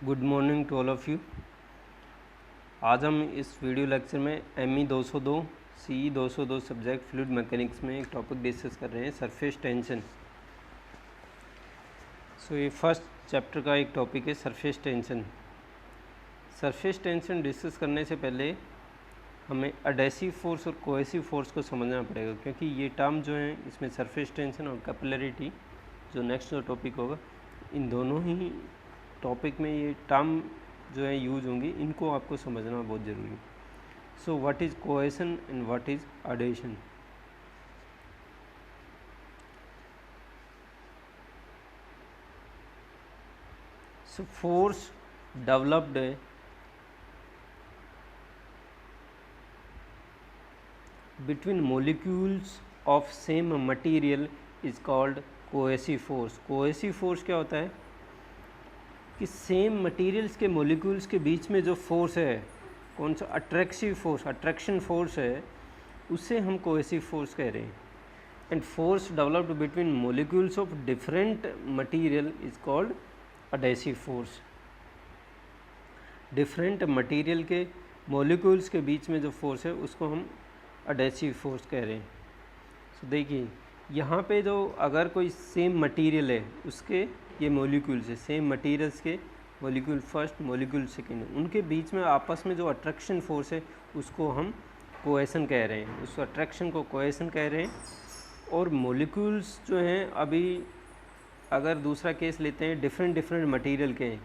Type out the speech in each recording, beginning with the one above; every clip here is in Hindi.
Good morning to all of you. आज हम इस वीडियो लेक्चर में ME 202 CE 202 subject fluid mechanics में एक टॉपिक डिस्कस कर रहे हैं, सरफेस टेंशन। ये फर्स्ट चैप्टर का एक टॉपिक है surface tension. Surface tension discuss करने से पहले हमें एडहेसिव फोर्स और कोहेसिव फोर्स को समझना पड़ेगा, क्योंकि ये टर्म जो है इसमें सरफेस टेंशन और कैपिलरिटी जो नेक्स्ट जो टॉपिक होगा, इन दोनों ही टॉपिक में ये टर्म जो है यूज होंगी, इनको आपको समझना बहुत ज़रूरी है। So what is cohesion and what is adhesion. So force developed between molecules of same material is called cohesive force। cohesive force क्या होता है कि सेम मटेरियल्स के मॉलिक्यूल्स के बीच में जो फोर्स है, कौन सा अट्रैक्सिव फोर्स, अट्रैक्शन फोर्स है, उससे हम कोहेसिव फोर्स कह रहे हैं। And force developed between molecules of different material is called adhesive force. Different material के मॉलिक्यूल्स के बीच में जो फोर्स है उसको हम एडहेसिव फोर्स कह रहे हैं। तो देखिए यहाँ पे जो अगर कोई सेम मटेरियल है, उसके ये मॉलिक्यूल्स है, सेम मटेरियल्स के मॉलिक्यूल फर्स्ट, मॉलिक्यूल सेकेंड, उनके बीच में आपस में जो अट्रैक्शन फोर्स है उसको हम कोहेसन कह रहे हैं, उस अट्रैक्शन को कोहेसन कह रहे हैं। और मॉलिक्यूल्स जो हैं, अभी अगर दूसरा केस लेते हैं, डिफरेंट मटेरियल के हैं,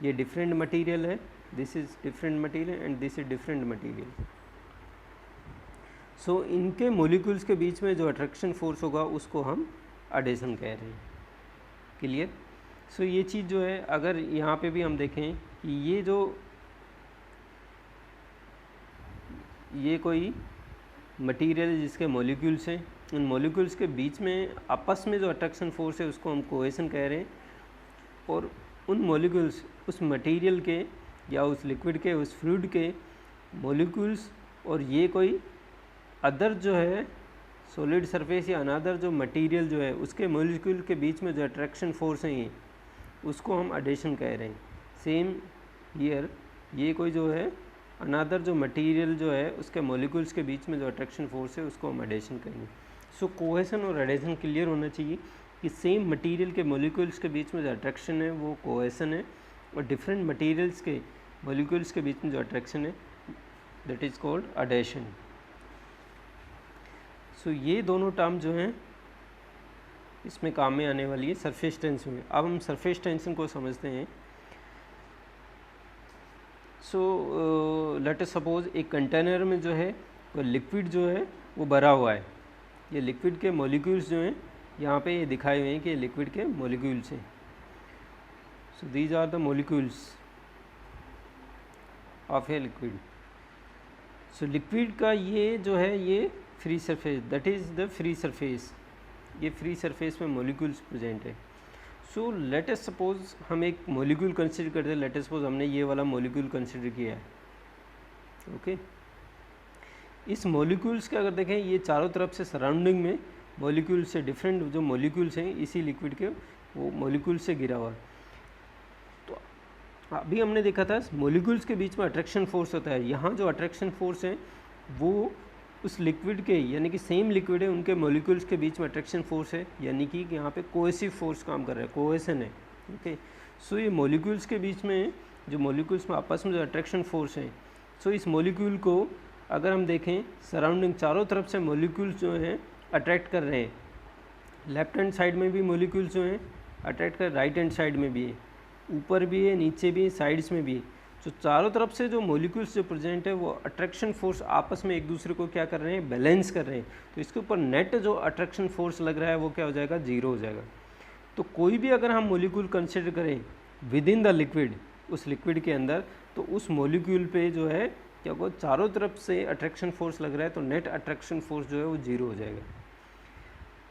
ये डिफरेंट मटेरियल है, this is different material and this is different material. So इनके मॉलिक्यूल्स के बीच में जो अट्रैक्शन फोर्स होगा उसको हम एडहेशन कह रहे हैं। क्लियर। सो ये चीज़ जो है, अगर यहाँ पे भी हम देखें कि ये कोई मटेरियल जिसके मॉलिक्यूल्स हैं, उन मॉलिक्यूल्स के बीच में आपस में जो अट्रैक्शन फोर्स है उसको हम कोहेसन कह रहे हैं। और उन मॉलिक्यूल्स, उस मटेरियल के या उस लिक्विड के, उस फ्लूइड के मॉलिक्यूल्स और ये कोई अदर जो है सॉलिड सरफेस या अनदर जो मटेरियल जो है, उसके मॉलिक्यूल के बीच में जो अट्रैक्शन फोर्स है, ये उसको हम एडहेशन कह रहे हैं। सेम हियर, ये कोई जो है अनदर जो मटेरियल जो है, उसके मॉलिक्यूल्स के बीच में जो अट्रैक्शन फोर्स है उसको हम एडहेशन कहेंगे। सो कोहेसन और एडहेशन क्लियर होना चाहिए कि सेम मटेरियल के मॉलिक्यूल्स के बीच में जो अट्रैक्शन है वो कोहेसन है, और डिफरेंट मटेरियल्स के मॉलिक्यूल्स के बीच में जो अट्रैक्शन है दैट इज़ कॉल्ड एडहेशन। सो ये दोनों टर्म जो हैं इसमें काम में आने वाली है सरफेस टेंशन में। अब हम सरफेस टेंशन को समझते हैं। सो लेट अस सपोज एक कंटेनर में जो है वो लिक्विड जो है वो भरा हुआ है। ये लिक्विड के मॉलिक्यूल्स जो हैं यहाँ पे ये दिखाए हुए हैं कि लिक्विड के मॉलिक्यूल्स हैं। So these are the molecules of a liquid. So liquid का ये जो है ये free surface, that is the free surface. ये फ्री सरफेस में मॉलिक्यूल्स प्रेजेंट है। सो लेट अस सपोज हम एक मॉलिक्यूल कंसिडर करते हैं। लेट अस सपोज हमने ये वाला मॉलिक्यूल कंसिडर किया है। ओके इस मॉलिक्यूल्स के अगर देखें, ये चारों तरफ से सराउंडिंग में मॉलिक्यूल से डिफरेंट जो मॉलिक्यूल्स हैं इसी लिक्विड के, वो मॉलिक्यूल से घिरा हुआ। तो अभी हमने देखा था मॉलिक्यूल्स के बीच में अट्रैक्शन फोर्स होता है। यहाँ जो अट्रैक्शन फोर्स है वो उस लिक्विड के, यानी कि सेम लिक्विड है, उनके मॉलिक्यूल्स के बीच में अट्रैक्शन फोर्स है, यानी कि यहाँ पे कोहेसिव फोर्स काम कर रहा है, कोहेसन है। ओके सो ये मॉलिक्यूल्स के बीच में जो मॉलिक्यूल्स में आपस में जो अट्रैक्शन फोर्स है, सो इस मॉलिक्यूल को अगर हम देखें, सराउंडिंग चारों तरफ से मॉलिक्यूल्स जो हैं अट्रैक्ट कर रहे हैं। लेफ्ट हैंड साइड में भी मॉलिक्यूल्स जो हैं अट्रैक्ट कर, राइट हैंड साइड में भी है, ऊपर भी है, नीचे भी है, साइड्स में भी है। तो चारों तरफ से जो मॉलिक्यूल्स जो प्रेजेंट है वो अट्रैक्शन फोर्स आपस में एक दूसरे को क्या कर रहे हैं, बैलेंस कर रहे हैं। तो इसके ऊपर नेट जो अट्रैक्शन फोर्स लग रहा है वो क्या हो जाएगा, जीरो हो जाएगा। तो कोई भी अगर हम मॉलिक्यूल कंसिडर करें विद इन द लिक्विड, उस लिक्विड के अंदर, तो उस मॉलिक्यूल पे जो है क्या होगा, चारों तरफ से अट्रैक्शन फोर्स लग रहा है, तो नेट अट्रैक्शन फोर्स जो है वो जीरो हो जाएगा।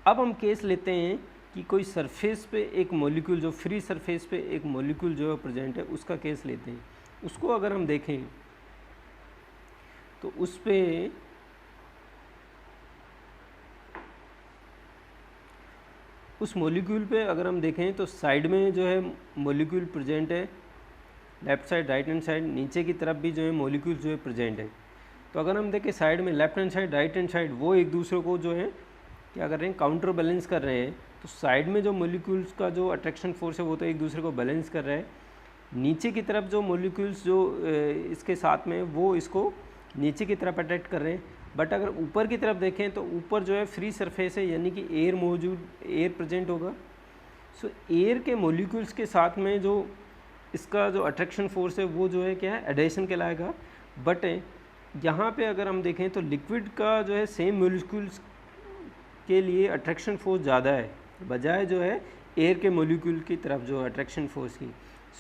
अब हम केस लेते हैं कि कोई सरफेस पे एक मॉलिक्यूल, जो फ्री सरफेस पे एक मॉलिक्यूल जो है प्रेजेंट है, उसका केस लेते हैं। उसको अगर हम देखें तो उस पे उस मॉलिक्यूल पे अगर हम देखें तो साइड में जो है मॉलिक्यूल प्रेजेंट है, left side, right hand side, नीचे की तरफ भी जो है मॉलिक्यूल्स जो है प्रेजेंट है। तो अगर हम देखें साइड में left hand side, right hand side, वो एक दूसरे को जो है क्या कर रहे हैं, काउंटर बैलेंस कर रहे हैं। तो साइड में जो मॉलिक्यूल्स का जो अट्रैक्शन फोर्स है वो तो एक दूसरे को बैलेंस कर रहा है, नीचे की तरफ जो मॉलिक्यूल्स जो इसके साथ में वो इसको नीचे की तरफ अट्रैक्ट कर रहे हैं। बट अगर ऊपर की तरफ देखें तो ऊपर जो है फ्री सरफेस है, यानी कि एयर मौजूद, एयर प्रेजेंट होगा। सो एयर के मॉलिक्यूल्स के साथ में जो इसका जो अट्रैक्शन फोर्स है वो जो है क्या है, एडेशन कहलाएगा। बट यहाँ पे अगर हम देखें तो लिक्विड का जो है सेम मॉलिक्यूल्स के लिए अट्रैक्शन फोर्स ज़्यादा है बजाय जो है एयर के मॉलिक्यूल की तरफ जो अट्रैक्शन फोर्स की।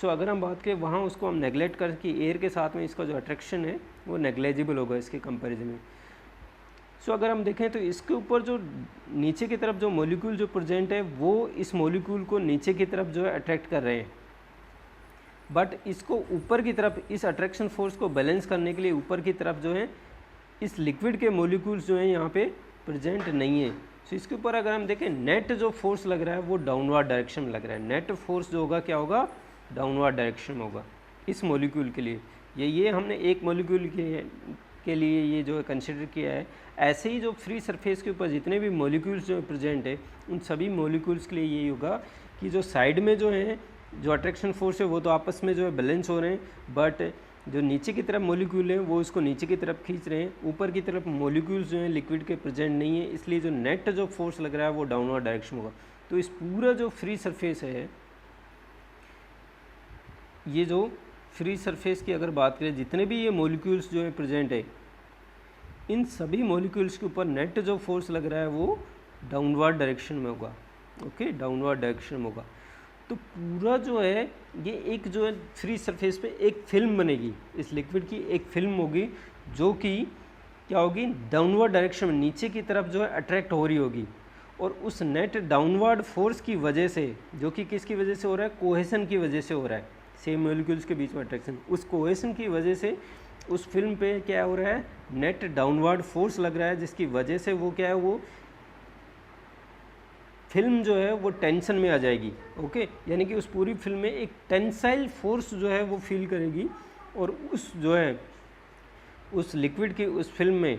सो अगर हम बात करें वहाँ उसको हम नेगलेक्ट कर कि एयर के साथ में इसका जो अट्रैक्शन है वो नेग्लेजिबल होगा इसके कंपैरिजन में। सो अगर हम देखें तो इसके ऊपर जो नीचे की तरफ जो मॉलिक्यूल जो प्रेजेंट है वो इस मॉलिक्यूल को नीचे की तरफ जो है अट्रैक्ट कर रहे हैं। बट इसको ऊपर की तरफ, इस अट्रैक्शन फोर्स को बैलेंस करने के लिए ऊपर की तरफ जो है इस लिक्विड के मॉलिक्यूल्स जो हैं यहाँ पे प्रेजेंट नहीं है। सो इसके ऊपर अगर हम देखें नेट जो फोर्स लग रहा है वो डाउनवर्ड डायरेक्शन में लग रहा है। नेट फोर्स जो होगा क्या होगा, डाउनवर्ड डायरेक्शन में होगा इस मॉलिक्यूल के लिए। ये हमने एक मॉलिक्यूल के लिए ये जो है कंसिडर किया है। ऐसे ही जो फ्री सरफेस के ऊपर जितने भी मॉलिक्यूल्स जो प्रेजेंट है उन सभी मॉलिक्यूल्स के लिए यही होगा कि जो साइड में जो है जो अट्रैक्शन फोर्स है वो तो आपस में जो है बैलेंस हो रहे हैं, बट जो नीचे की तरफ मॉलिक्यूल हैं वो इसको नीचे की तरफ खींच रहे हैं। ऊपर की तरफ मॉलिक्यूल्स जो हैं लिक्विड के प्रेजेंट नहीं है, इसलिए जो नेट जो फोर्स लग रहा है वो डाउनवर्ड डायरेक्शन होगा। तो इस पूरा जो फ्री सरफेस है, ये जो फ्री सरफेस की अगर बात करें, जितने भी ये मॉलिक्यूल्स जो है प्रेजेंट है, इन सभी मॉलिक्यूल्स के ऊपर नेट जो फोर्स लग रहा है वो डाउनवर्ड डायरेक्शन में होगा। ओके, डाउनवर्ड डायरेक्शन में होगा। तो पूरा जो है ये एक जो है फ्री सरफेस पे एक फिल्म बनेगी, इस लिक्विड की एक फिल्म होगी जो कि क्या होगी, डाउनवर्ड डायरेक्शन में नीचे की तरफ जो है अट्रैक्ट हो रही होगी। और उस नेट डाउनवर्ड फोर्स की वजह से, जो कि किसकी वजह से हो रहा है, कोहेसन की वजह से हो रहा है, सेम मॉलिक्यूल्स के बीच में अट्रैक्शन, उस कोहेसन की वजह से उस फिल्म पे क्या हो रहा है, नेट डाउनवर्ड फोर्स लग रहा है, जिसकी वजह से वो क्या है, वो फिल्म जो है वो टेंशन में आ जाएगी। ओके, यानी कि उस पूरी फिल्म में एक टेंसाइल फोर्स जो है वो फील करेगी। और उस जो है उस लिक्विड की उस फिल्म में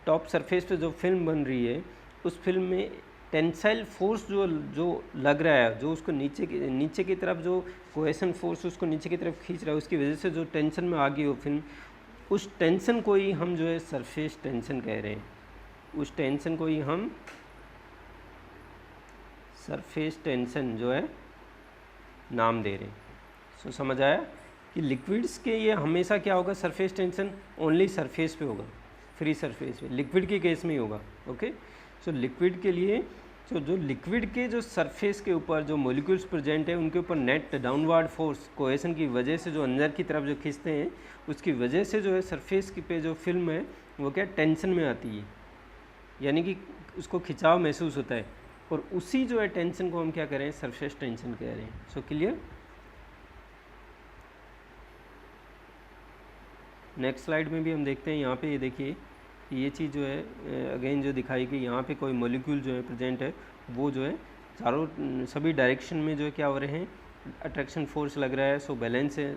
टॉप सरफेस पे जो फिल्म बन रही है उस फिल्म में टेंसाइल फोर्स जो लग रहा है, जो उसको नीचे की तरफ जो कोहेसन फोर्स उसको नीचे की तरफ खींच रहा है, उसकी वजह से जो टेंशन में आ गई वो फिल्म, उस टेंशन को ही हम जो है सरफेस टेंशन कह रहे हैं। उस टेंशन को ही हम सरफेस टेंशन जो है नाम दे रहे हैं। सो समझ आया कि लिक्विड्स के ये हमेशा क्या होगा, सरफेस टेंशन ओनली सरफेस पे होगा, फ्री सरफेस पे, लिक्विड के केस में ही होगा। ओके, सो लिक्विड के लिए जो लिक्विड के जो सरफेस के ऊपर जो मॉलिक्यूल्स प्रेजेंट है उनके ऊपर नेट डाउनवर्ड फोर्स कोहेसन की वजह से जो अंदर की तरफ जो खींचते हैं, उसकी वजह से जो है सरफेस की पे जो फिल्म है वो क्या टेंशन में आती है, यानी कि उसको खिंचाव महसूस होता है। और उसी जो है टेंशन को हम क्या करें, सरफेस टेंशन कह रहे हैं। So clear. नेक्स्ट स्लाइड में भी हम देखते हैं, यहाँ पे ये देखिए कि ये चीज़ जो है अगेन जो दिखाई गई, यहाँ पे कोई मॉलिक्यूल जो है प्रेजेंट है वो जो है चारों सभी डायरेक्शन में जो है क्या हो रहे हैं, अट्रैक्शन फोर्स लग रहा है। सो बैलेंस है,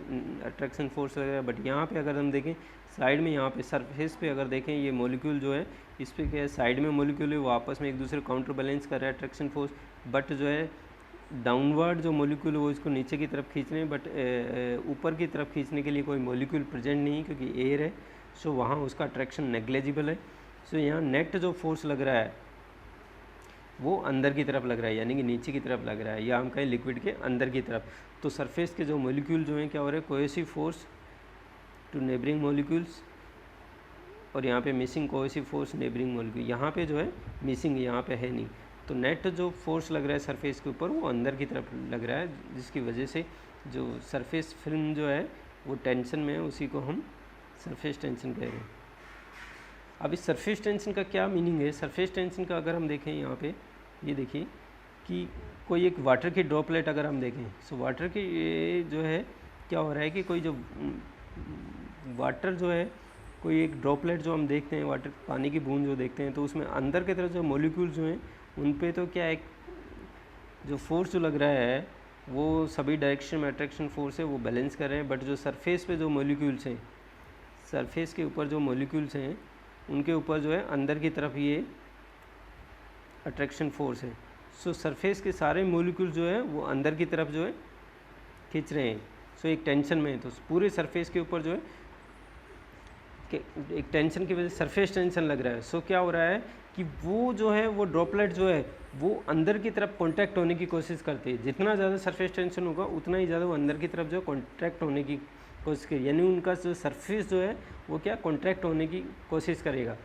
अट्रैक्शन फोर्स लग रहा है। बट यहाँ पे अगर हम देखें साइड में, यहाँ पे सरफेस पे अगर देखें, ये मॉलिक्यूल जो है इस पर क्या है, साइड में मॉलिक्यूल है वो आपस में एक दूसरे को काउंटर बैलेंस कर रहा है अट्रैक्शन फोर्स। बट जो है डाउनवर्ड जो मॉलिक्यूल है वो इसको नीचे की तरफ खींच रहे हैं, बट ऊपर की तरफ खींचने के लिए कोई मॉलिक्यूल प्रेजेंट नहीं क्योंकि एयर है। सो वहाँ उसका अट्रैक्शन नेग्लेजिबल है। सो यहाँ नेट जो फोर्स लग रहा है वो अंदर की तरफ लग रहा है, यानी कि नीचे की तरफ लग रहा है, या हम कहें लिक्विड के अंदर की तरफ। तो सरफेस के जो मॉलिक्यूल जो हैं क्या हो रहे हैं, cohesive force to neighbouring molecules, और यहाँ पे missing cohesive force neighbouring molecule, यहाँ पे जो है मिसिंग, यहाँ पे है नहीं। तो नेट जो फोर्स लग रहा है सरफेस के ऊपर वो अंदर की तरफ लग रहा है, जिसकी वजह से जो सरफेस फिल्म जो है वो टेंशन में है, उसी को हम सरफेस टेंशन कह रहे हैं। अब इस सरफेस टेंशन का क्या मीनिंग है, सरफेस टेंशन का अगर हम देखें यहाँ पे, ये देखिए कि कोई एक वाटर की ड्रॉपलेट अगर हम देखें, सो वाटर की ये जो है क्या हो रहा है कि कोई जो वाटर जो है, कोई एक ड्रॉपलेट जो हम देखते हैं, वाटर पानी की बूंद जो देखते हैं, तो उसमें अंदर की तरफ जो मॉलिक्यूल्स जो हैं उन पे तो क्या एक जो फोर्स जो लग रहा है वो सभी डायरेक्शन में अट्रैक्शन फोर्स है वो बैलेंस कर रहे हैं, बट जो सरफेस पे जो मॉलिक्यूल्स हैं, सरफेस के ऊपर जो मॉलिक्यूल्स हैं उनके ऊपर जो है अंदर की तरफ ये अट्रैक्शन फोर्स है। सो सरफेस के सारे मॉलिक्यूल्स जो है वो अंदर की तरफ जो है खींच रहे हैं। सो एक टेंशन में है, तो पूरे सरफेस के ऊपर जो है एक टेंशन की वजह से सरफेस टेंशन लग रहा है। सो क्या हो रहा है कि वो जो है वो ड्रॉपलेट जो है वो अंदर की तरफ कॉन्टैक्ट होने की कोशिश करती है। जितना ज़्यादा सरफेस टेंशन होगा उतना ही ज़्यादा वो अंदर की तरफ जो कॉन्ट्रैक्ट होने की कोशिश करेगी, यानी उनका जो सरफेस जो है वो क्या कॉन्ट्रैक्ट होने की कोशिश करेगा,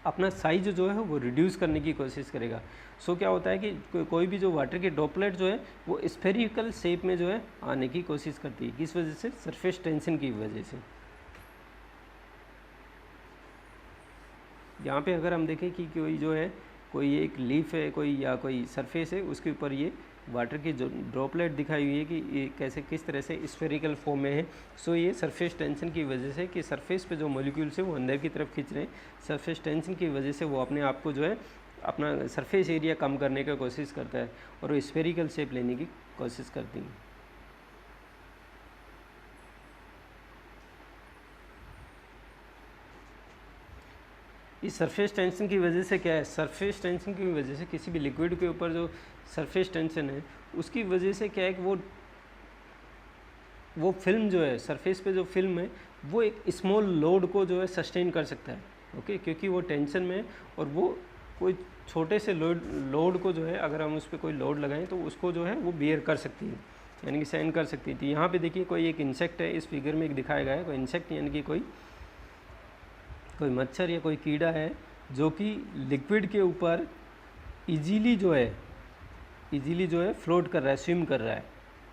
अपना साइज जो है वो रिड्यूस करने की कोशिश करेगा। सो क्या होता है कि कोई भी जो वाटर के ड्रॉपलेट जो है वो स्फेरिकल शेप में जो है आने की कोशिश करती है। किस वजह से? सरफेस टेंशन की वजह से। यहाँ पे अगर हम देखें कि कोई जो है कोई एक लीफ है कोई या कोई सरफेस है, उसके ऊपर ये वाटर की जो ड्रॉपलेट दिखाई हुई है कि ये कैसे किस तरह से स्फेरिकल फॉर्म में है। सो ये सरफेस टेंशन की वजह से कि सरफेस पे जो मॉलिक्यूल्स है वो अंदर की तरफ खींच रहे हैं, सरफेस टेंशन की वजह से वो अपने आप को जो है अपना सरफेस एरिया कम करने की कोशिश करता है और वो स्फेरिकल शेप लेने की कोशिश करती है। इस सरफेस टेंशन की वजह से क्या है, सरफेस टेंशन की वजह से किसी भी लिक्विड के ऊपर जो सरफेस टेंशन है उसकी वजह से क्या है कि वो फिल्म जो है सरफेस पे जो फिल्म है वो एक स्मॉल लोड को जो है सस्टेन कर सकता है। ओके, क्योंकि वो टेंशन में और वो कोई छोटे से लोड को जो है अगर हम उस पर कोई लोड लगाएं तो उसको जो है वो बियर कर सकती है, यानी कि सहन कर सकती थी। यहाँ पे देखिए कोई एक इंसेक्ट है, इस फिगर में एक दिखाया गया है कोई इंसेक्ट, यानी कि कोई मच्छर या कोई कीड़ा है जो कि लिक्विड के ऊपर इजीली जो है फ्लोट कर रहा है, स्विम कर रहा है।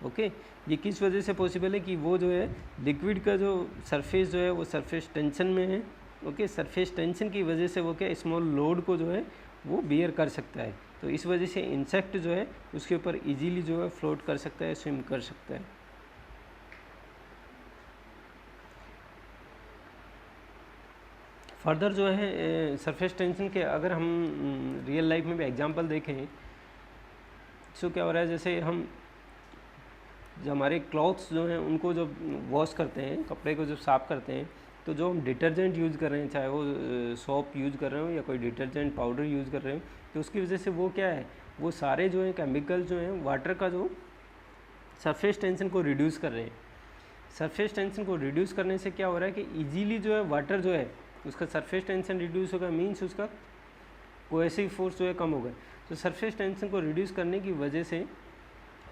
ओके, ये किस वजह से पॉसिबल है कि वो जो है लिक्विड का जो सरफेस जो है वो सरफेस टेंशन में है। ओके, सरफेस टेंशन की वजह से वो क्या स्मॉल लोड को जो है वो बियर कर सकता है। तो इस वजह से इंसेक्ट जो है उसके ऊपर इजीली जो है फ्लोट कर सकता है, स्विम कर सकता है। फर्दर जो है सरफेस टेंशन के अगर हम रियल लाइफ में भी एग्जांपल देखें तो क्या हो रहा है, जैसे हम जो हमारे क्लॉथ्स जो हैं उनको जब वॉश करते हैं, कपड़े को जब साफ़ करते हैं, तो जो हम डिटर्जेंट यूज़ कर रहे हैं, चाहे वो सोप यूज़ कर रहे हो या कोई डिटर्जेंट पाउडर यूज़ कर रहे हो, तो उसकी वजह से वो क्या है, वो सारे जो हैं केमिकल जो हैं वाटर का जो सरफेस टेंशन को रिड्यूस कर रहे हैं। सरफेस टेंशन को रिड्यूस करने से क्या हो रहा है कि इजीली जो है वाटर जो है उसका सरफेस टेंशन रिड्यूस होगा, मीन्स उसका कोहेसिव फोर्स जो है कम होगा। तो सरफेस टेंशन को रिड्यूस करने की वजह से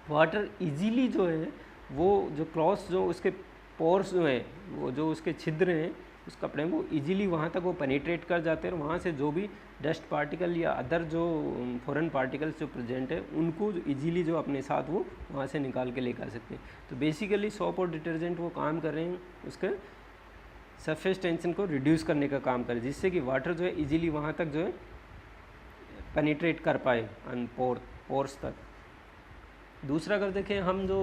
वाटर इजीली जो है वो जो क्लॉथ्स जो उसके पोर्स जो हैं वो जो उसके छिद्र हैं उस कपड़े में वो इजीली वहाँ तक वो पेनिट्रेट कर जाते हैं और वहाँ से जो भी डस्ट पार्टिकल या अदर जो फॉरेन पार्टिकल्स जो प्रेजेंट है उनको इजीली जो अपने साथ वो वहाँ से निकाल के लेकर सकते हैं। तो बेसिकली सोप और डिटर्जेंट वो काम कर रहे हैं उसके सरफेस टेंशन को रिड्यूस करने का काम करे, जिससे कि वाटर जो है इजीली वहाँ तक जो है पेनिट्रेट कर पाए पोर्स तक। दूसरा अगर देखें हम जो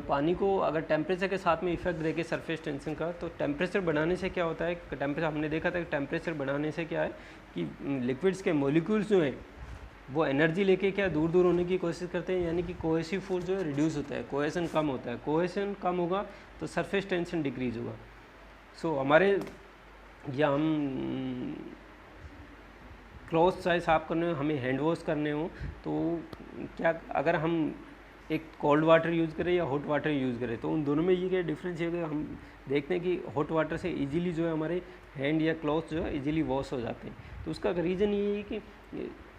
पानी को अगर टेम्परेचर के साथ में इफेक्ट देखें सरफेस टेंशन का, तो टेम्परेचर बढ़ाने से क्या होता है, टेम्परेचर हमने देखा था कि टेम्परेचर बढ़ाने से क्या है कि लिक्विड्स के मॉलिक्यूल्स जो हैं वो एनर्जी लेके क्या दूर दूर होने की कोशिश करते हैं, यानी कि कोहेसिव फोर्स जो है रिड्यूस होता है, कोहेसन कम होता है। कोहेसन कम होगा तो सरफेस टेंशन डिक्रीज होगा। सो हमारे या हम क्लॉथ चाहे साफ़ करने हो, हमें हैंड वॉश करने हो, तो क्या अगर हम एक कोल्ड वाटर यूज़ करें या हॉट वाटर यूज़ करें, तो उन दोनों में ये क्या डिफरेंस है, हम देखते हैं कि हॉट वाटर से इजीली जो है हमारे हैंड या क्लॉथ जो है इजीली वॉश हो जाते हैं। तो उसका रीज़न ये है कि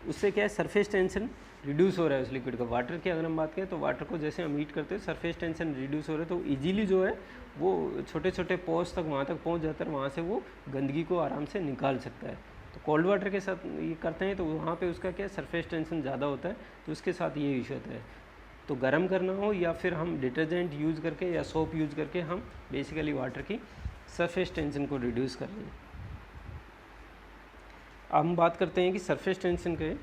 उससे क्या है सरफेस टेंशन रिड्यूस हो रहा है उस लिक्विड का। वाटर की अगर हम बात करें तो वाटर को जैसे हम हीट करते हैं सरफेस टेंशन रिड्यूस हो रहा है, तो इजीली जो है वो छोटे छोटे पोर्स तक वहाँ तक पहुँच जाता है, वहाँ से वो गंदगी को आराम से निकाल सकता है। तो कोल्ड वाटर के साथ ये करते हैं तो वहाँ पे उसका क्या सरफेस टेंशन ज़्यादा होता है, तो उसके साथ ये इशू होता है। तो गर्म करना हो या फिर हम डिटर्जेंट यूज़ करके या सोप यूज़ करके हम बेसिकली वाटर की सरफेस टेंशन को रिड्यूस कर रहे हैं। अब हम बात करते हैं कि सरफेस टेंशन के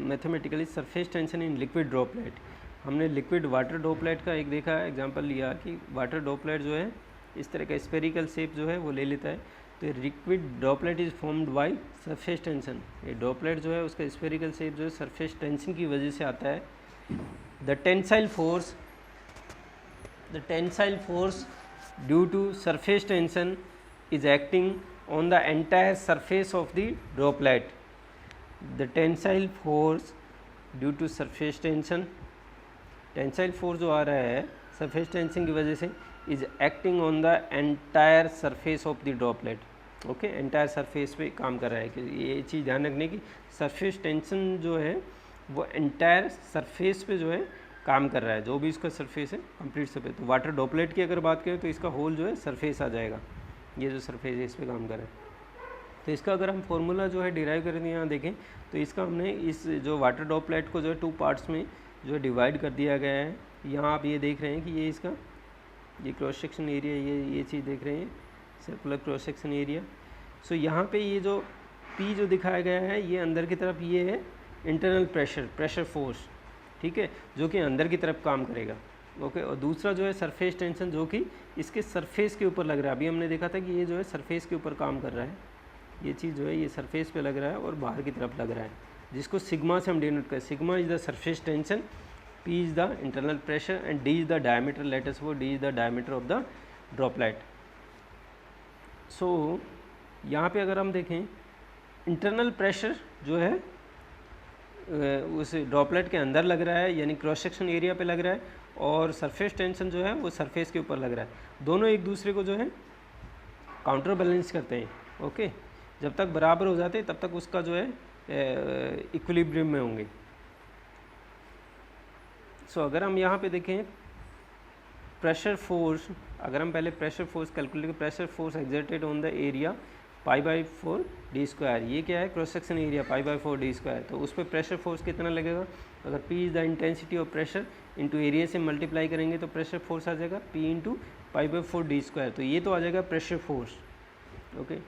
mathematically surface tension in liquid droplet. हमने लिक्विड वाटर ड्रॉपलेट का एक देखा है एग्जांपल लिया कि वाटर ड्रॉपलेट जो है इस तरह का स्फेरिकल शेप जो है वो ले लेता है, तो liquid droplet is formed by surface tension. ये ड्रॉपलेट जो है उसका स्फेरिकल शेप जो है सरफेस टेंशन की वजह से आता है। the tensile force due to surface tension is acting on the entire surface of the droplet. The tensile force due to surface tension, tensile force जो आ रहा है सरफेस टेंशन की वजह से, is acting on the entire surface of the droplet. Okay, entire surface पे काम कर रहा है. कि ये चीज़ ध्यान रखने की, सरफेस टेंशन जो है वो एंटायर सरफेस पे जो है काम कर रहा है, जो भी इसका सरफेस है कंप्लीट सरफेस. तो वाटर ड्रॉपलेट की अगर बात करें तो इसका होल जो है सरफेस आ जाएगा, ये जो सरफेस है इस पर काम कर रहा है. तो इसका अगर हम फॉर्मूला जो है डिराइव करें यहाँ देखें तो इसका हमने इस जो वाटर ड्रॉपलेट को जो है 2 पार्ट्स में जो है डिवाइड कर दिया गया है. यहाँ आप ये देख रहे हैं कि ये इसका ये क्रॉस सेक्शन एरिया, ये चीज़ देख रहे हैं सर्कुलर क्रॉस सेक्शन एरिया. सो यहाँ पे ये जो P जो दिखाया गया है ये अंदर की तरफ ये है इंटरनल प्रेशर फोर्स, ठीक है, जो कि अंदर की तरफ काम करेगा. ओके, और दूसरा जो है सरफेस टेंशन जो कि इसके सरफेस के ऊपर लग रहा है. अभी हमने देखा था कि ये जो है सरफेस के ऊपर काम कर रहा है, ये चीज़ जो है ये सरफेस पे लग रहा है और बाहर की तरफ लग रहा है, जिसको सिग्मा से हम डिनोट करें. Sigma is the surface tension, P is the internal pressure and D is the diameter. Let us वो D is the diameter of the droplet. So यहाँ पे अगर हम देखें इंटरनल प्रेशर जो है उस ड्रॉपलेट के अंदर लग रहा है, यानी क्रॉस सेक्शन एरिया पे लग रहा है, और सरफेस टेंशन जो है वो सरफेस के ऊपर लग रहा है. दोनों एक दूसरे को जो है काउंटर बैलेंस करते हैं. ओके, जब तक बराबर हो जाते हैं तब तक उसका जो है इक्विलिब्रियम में होंगे. सो अगर हम यहाँ पे देखें प्रेशर फोर्स, अगर हम पहले प्रेशर फोर्स कैलकुलेट करें, pressure force exerted on the area π/4 d². ये क्या है, क्रॉस सेक्शन एरिया π/4 d². तो उस पर प्रेशर फोर्स कितना लगेगा, अगर P is the intensity of pressure into area से मल्टीप्लाई करेंगे तो प्रेशर फोर्स आ जाएगा P इंटू π/4 d². तो ये तो आ जाएगा प्रेशर फोर्स. ओके,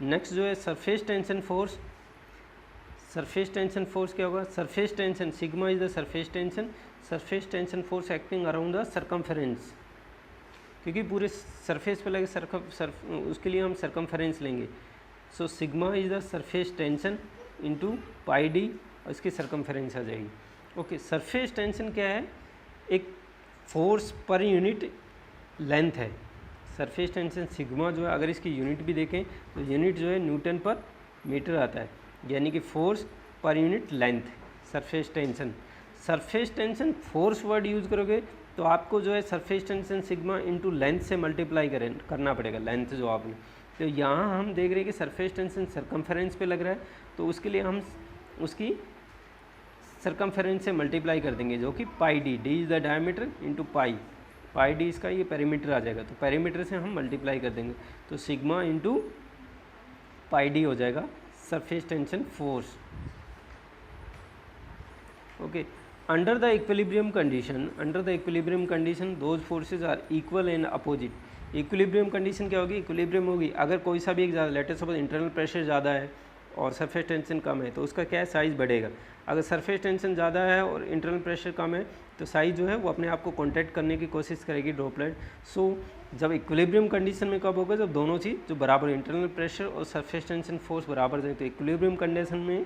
नेक्स्ट जो है surface tension force. Surface tension force क्या होगा, surface tension sigma is the surface tension, surface tension force acting around the circumference, क्योंकि पूरे सरफेस पे लगे उसके लिए हम सर्कमफेरेंस लेंगे. So sigma is the surface tension into πd और इसकी सर्कमफेरेंस आ जाएगी. ओके, सरफेस टेंशन क्या है, एक फोर्स पर यूनिट लेंथ है. सरफेस टेंशन सिग्मा जो है अगर इसकी यूनिट भी देखें तो यूनिट जो है न्यूटन पर मीटर आता है, यानी कि force per unit length surface tension. Surface tension force word use करोगे तो आपको जो है surface tension sigma into length से मल्टीप्लाई करना पड़ेगा, लेंथ जो आपने. तो यहाँ हम देख रहे हैं कि सरफेस टेंशन सरकमफेरेंस पे लग रहा है, तो उसके लिए हम उसकी सरकमफेरेंस से मल्टीप्लाई कर देंगे, जो कि πd, D is the diameter into πd इसका ये पेरीमीटर आ जाएगा. तो पेरीमीटर से हम मल्टीप्लाई कर देंगे, तो सिग्मा इंटू πd हो जाएगा surface tension force. Okay, under the equilibrium condition those forces are equal and opposite. Equilibrium condition क्या होगी, इक्विलिब्रियम होगी अगर कोई सा भी एक ज़्यादा, let us suppose internal pressure ज़्यादा है और सरफेस टेंशन कम है, तो उसका क्या है, साइज़ बढ़ेगा. अगर सरफेस टेंशन ज़्यादा है और इंटरनल प्रेशर कम है तो साइज़ जो है वो अपने आप को कॉन्टैक्ट करने की कोशिश करेगी ड्रॉपलेट. सो जब इक्विलिब्रियम कंडीशन में कब होगा, जब दोनों चीज़ जो बराबर, इंटरनल प्रेशर और सरफेस टेंशन फोर्स बराबर जाए. तो इक्विलिब्रियम कंडीशन में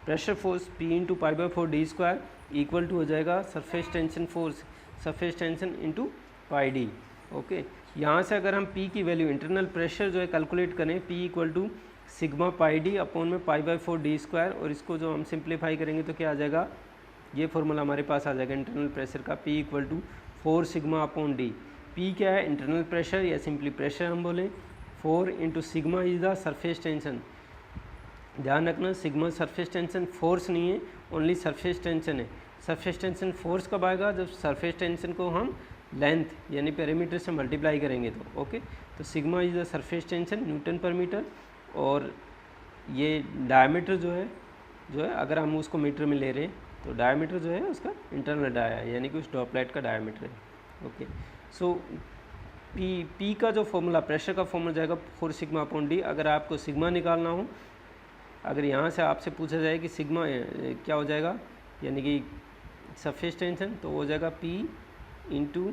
pressure force P into π/4 d² equal to हो जाएगा surface tension force, surface tension into πd. Okay, यहाँ से अगर हम P की वैल्यू, इंटरनल प्रेशर जो है कैलकुलेट करें, P equal to sigma πd upon में π/4 d², और इसको जो हम सिंप्लीफाई करेंगे तो क्या आ जाएगा, ये फॉर्मूला हमारे पास आ जाएगा इंटरनल प्रेशर का, P equal to 4 sigma upon d. P क्या है, इंटरनल प्रेशर या सिंपली प्रेशर हम बोलें, 4 into sigma is the surface tension. ध्यान रखना सिग्मा सरफेस टेंशन फोर्स नहीं है, ओनली सरफेस टेंशन है. सरफेस टेंशन फोर्स कब आएगा, जब सरफेस टेंशन को हम लेंथ यानी पेरीमीटर से मल्टीप्लाई करेंगे तो. ओके, तो sigma is the surface tension Newton पर मीटर, और ये डायमीटर जो है अगर हम उसको मीटर में ले रहे हैं तो डायमीटर जो है उसका इंटरनल डाया है, यानी कि उस ड्रॉपलेट का डायमीटर है. ओके, सो P का जो फॉर्मूला, प्रेशर का फॉर्मूला जाएगा 4 सिग्मा अपॉन d. अगर आपको सिग्मा निकालना हो, अगर यहाँ से आपसे पूछा जाए कि सिग्मा क्या हो जाएगा, यानी कि सरफेस टेंशन, तो हो जाएगा P into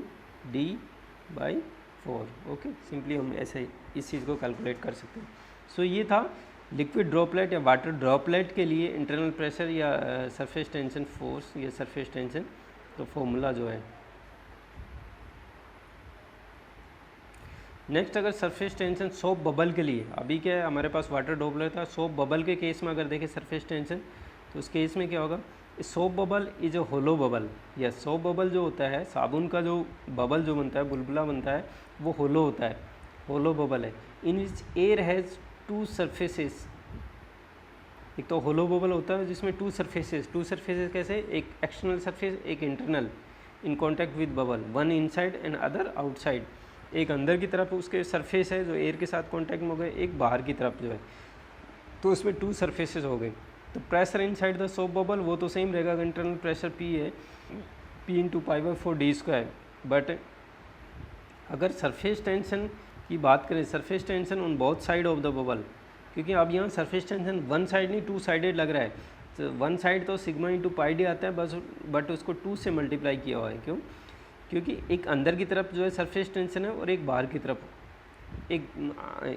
d/4. Okay, simply हम ऐसे इस चीज़ को कैलकुलेट कर सकते हैं. सो ये था लिक्विड ड्रॉपलेट या वाटर ड्रॉपलेट के लिए इंटरनल प्रेशर या सरफेस टेंशन फोर्स या सरफेस टेंशन तो फॉर्मूला जो है। नेक्स्ट अगर सरफेस टेंशन सोप बबल के लिए, अभी क्या है हमारे पास वाटर ड्रॉपलेट था, सोप बबल के केस में अगर देखें सरफेस टेंशन तो उस केस में क्या होगा, soap bubble is a hollow bubble, या सोप बबल जो होता है, साबुन का जो बबल जो बनता है, बुलबुला बनता है, वो होलो होता है, होलो बबल है। इन विच एयर हैज़ टू सरफेसेस, एक तो होलो बबल होता है जिसमें टू सरफेसेस कैसे, एक एक्सटर्नल सरफेस एक internal in contact with bubble, one inside and other outside, एक अंदर की तरफ उसके सरफेस है जो एयर के साथ कॉन्टैक्ट में हो गए, एक बाहर की तरफ जो है, तो उसमें टू सरफेसेस हो गए। तो pressure inside the soap bubble वो तो सेम रहेगा, इंटरनल प्रेशर P है, P इंटू π/4d²। बट अगर सरफेस टेंशन की बात करें, surface tension on both side of the bubble, क्योंकि अब यहाँ सरफेस टेंशन वन साइड नहीं टू साइडेड लग रहा है, तो वन साइड तो सिग्मा इंटू πd आता है बस, बट उसको 2 से मल्टीप्लाई किया हुआ है। क्यों? क्योंकि एक अंदर की तरफ जो है सरफेस टेंशन है और एक बाहर की तरफ, एक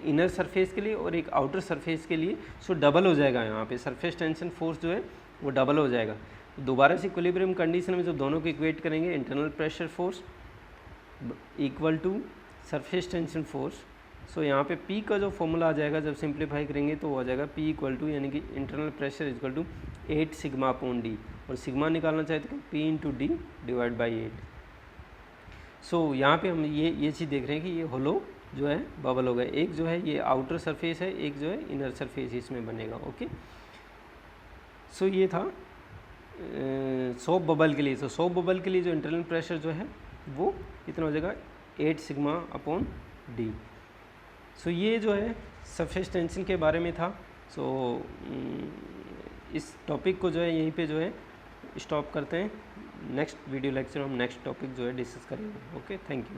इनर सरफेस के लिए और एक आउटर सरफेस के लिए, सो डबल हो जाएगा यहाँ पे सरफेस टेंशन फोर्स जो है वो डबल हो जाएगा। दोबारा से इक्विलिब्रियम कंडीशन में जब दोनों को इक्वेट करेंगे, internal pressure force equal to surface tension force, so यहाँ पे P का जो फॉर्मूला आ जाएगा जब सिंप्लीफाई करेंगे तो वो आ जाएगा P इक्वल टू, यानी कि internal pressure equal to 8 sigma upon D, और सिग्मा निकालना चाहते हैं P into D divide by 8। So यहाँ पे हम ये चीज़ देख रहे हैं कि ये होलो जो है बबल हो गया, एक जो है ये आउटर सरफेस है, एक जो है इनर सरफेस इसमें बनेगा। ओके, सो ये था सोप बबल के लिए। तो सोप बबल के लिए जो इंटरनल प्रेशर जो है वो कितना हो जाएगा, 8 सिग्मा अपॉन डी। सो ये जो है सरफेस टेंशन के बारे में था। सो इस टॉपिक को जो है यहीं पे जो है स्टॉप करते हैं, नेक्स्ट वीडियो लेक्चर हम नेक्स्ट टॉपिक जो है डिस्कस करेंगे। Okay, thank you.